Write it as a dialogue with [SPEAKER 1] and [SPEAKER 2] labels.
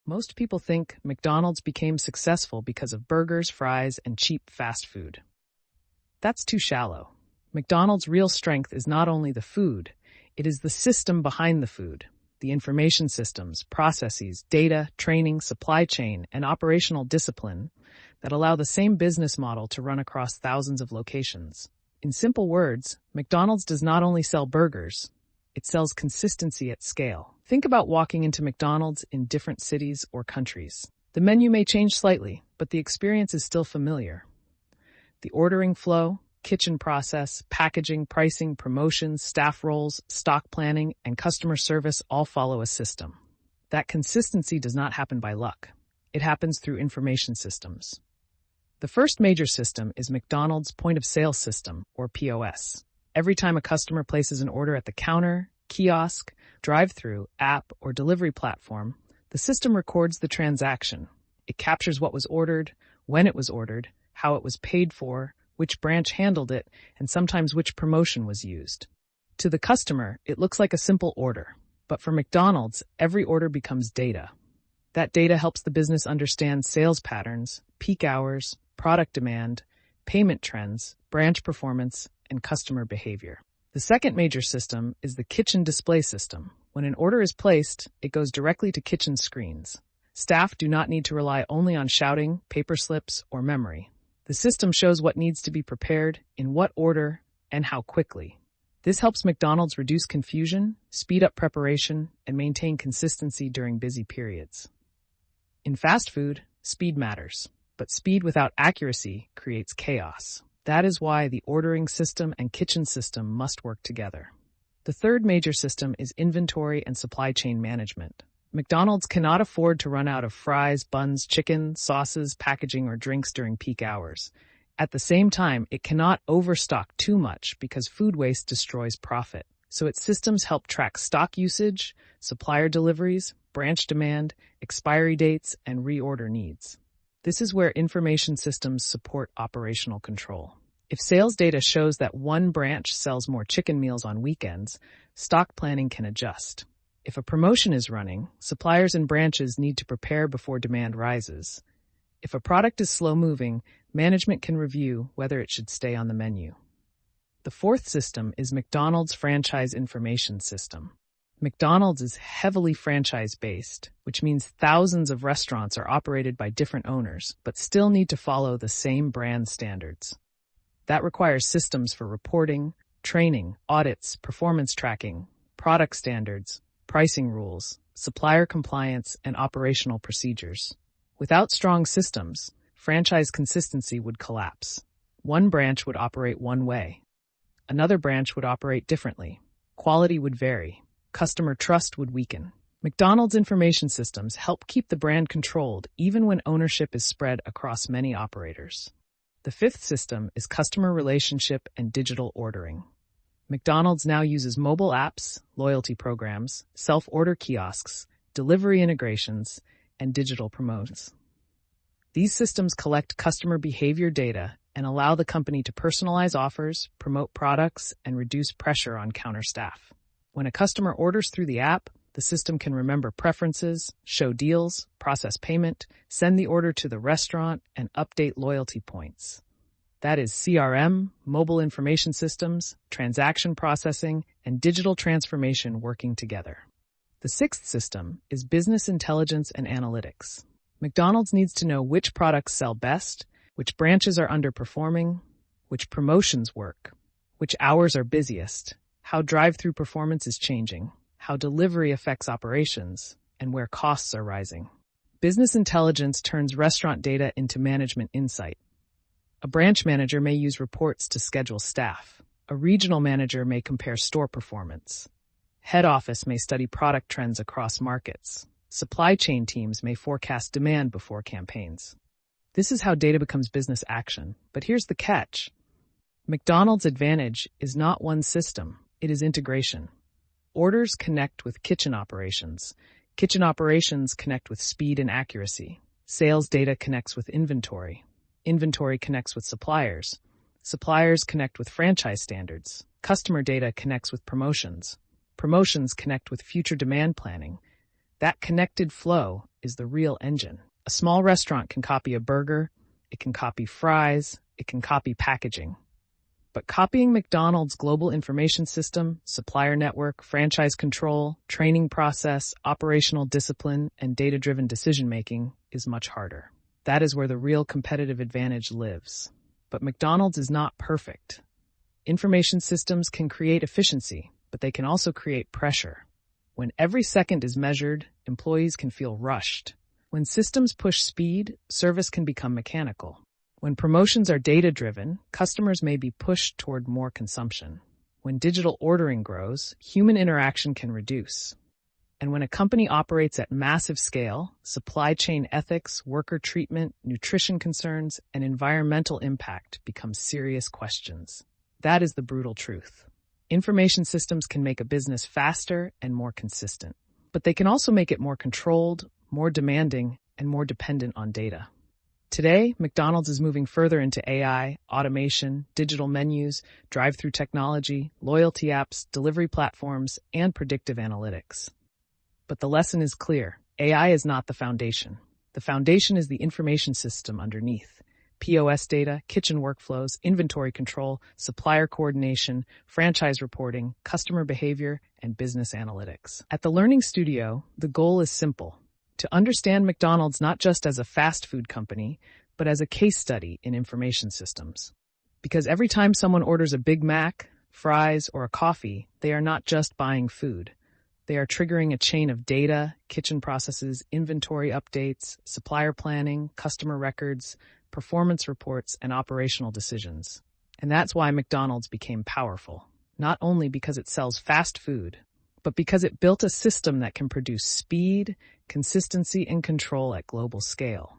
[SPEAKER 1] Most people think McDonald's became successful because of burgers, fries, and cheap fast food. That's too shallow. McDonald's real strength is not only the food, it is the system behind the food. The information systems, processes, data, training, supply chain, and operational discipline that allow the same business model to run across thousands of locations. In simple words, McDonald's does not only sell burgers, it sells consistency at scale. Think about walking into McDonald's in different cities or countries. The menu may change slightly, but the experience is still familiar. The ordering flow, kitchen process, packaging, pricing, promotions, staff roles, stock planning, and customer service all follow a system. That consistency does not happen by luck. It happens through information systems. The first major system is McDonald's point-of-sale system, or POS. Every time a customer places an order at the counter, kiosk, drive-thru, app, or delivery platform, the system records the transaction. It captures what was ordered, when it was ordered, how it was paid for, which branch handled it, and sometimes which promotion was used. To the customer, it looks like a simple order, but for McDonald's, every order becomes data. That data helps the business understand sales patterns, peak hours, product demand, payment trends, branch performance, and customer behavior. The second major system is the kitchen display system. When an order is placed, it goes directly to kitchen screens. Staff do not need to rely only on shouting, paper slips, or memory. The system shows what needs to be prepared, in what order, and how quickly. This helps McDonald's reduce confusion, speed up preparation, and maintain consistency during busy periods. In fast food, speed matters, but speed without accuracy creates chaos. That is why the ordering system and kitchen system must work together. The third major system is inventory and supply chain management. McDonald's cannot afford to run out of fries, buns, chicken, sauces, packaging, or drinks during peak hours. At the same time, it cannot overstock too much because food waste destroys profit. So its systems help track stock usage, supplier deliveries, branch demand, expiry dates, and reorder needs. This is where information systems support operational control. If sales data shows that one branch sells more chicken meals on weekends, stock planning can adjust. If a promotion is running, suppliers and branches need to prepare before demand rises. If a product is slow-moving, management can review whether it should stay on the menu. The fourth system is McDonald's Franchise Information System. McDonald's is heavily franchise-based, which means thousands of restaurants are operated by different owners, but still need to follow the same brand standards. That requires systems for reporting, training, audits, performance tracking, product standards, pricing rules, supplier compliance, and operational procedures. Without strong systems, franchise consistency would collapse. One branch would operate one way. Another branch would operate differently. Quality would vary. Customer trust would weaken. McDonald's information systems help keep the brand controlled even when ownership is spread across many operators. The fifth system is customer relationship and digital ordering. McDonald's now uses mobile apps, loyalty programs, self-order kiosks, delivery integrations, and digital promotions. These systems collect customer behavior data and allow the company to personalize offers, promote products, and reduce pressure on counter staff. When a customer orders through the app, the system can remember preferences, show deals, process payment, send the order to the restaurant, and update loyalty points. That is CRM, mobile information systems, transaction processing, and digital transformation working together. The sixth system is business intelligence and analytics. McDonald's needs to know which products sell best, which branches are underperforming, which promotions work, which hours are busiest, how drive-thru performance is changing, how delivery affects operations, and where costs are rising. Business intelligence turns restaurant data into management insight. A branch manager may use reports to schedule staff. A regional manager may compare store performance. Head office may study product trends across markets. Supply chain teams may forecast demand before campaigns. This is how data becomes business action. But here's the catch. McDonald's advantage is not one system, it is integration. Orders connect with kitchen operations. Kitchen operations connect with speed and accuracy. Sales data connects with inventory. Inventory connects with suppliers. Suppliers connect with franchise standards. Customer data connects with promotions. Promotions connect with future demand planning. That connected flow is the real engine. A small restaurant can copy a burger, it can copy fries, it can copy packaging. But copying McDonald's global information system, supplier network, franchise control, training process, operational discipline, and data-driven decision-making is much harder. That is where the real competitive advantage lives. But McDonald's is not perfect. Information systems can create efficiency, but they can also create pressure. When every second is measured, employees can feel rushed. When systems push speed, service can become mechanical. When promotions are data-driven, customers may be pushed toward more consumption. When digital ordering grows, human interaction can reduce. And when a company operates at massive scale, supply chain ethics, worker treatment, nutrition concerns, and environmental impact become serious questions. That is the brutal truth. Information systems can make a business faster and more consistent, but they can also make it more controlled, more demanding, and more dependent on data. Today, McDonald's is moving further into AI, automation, digital menus, drive-thru technology, loyalty apps, delivery platforms, and predictive analytics. But the lesson is clear. AI is not the foundation. The foundation is the information system underneath. POS data, kitchen workflows, inventory control, supplier coordination, franchise reporting, customer behavior, and business analytics. At the Learning Studio, the goal is simple: to understand McDonald's not just as a fast food company, but as a case study in information systems. Because every time someone orders a Big Mac, fries, or a coffee, they are not just buying food. They are triggering a chain of data, kitchen processes, inventory updates, supplier planning, customer records, performance reports, and operational decisions. And that's why McDonald's became powerful, not only because it sells fast food, but because it built a system that can produce speed, consistency, and control at global scale.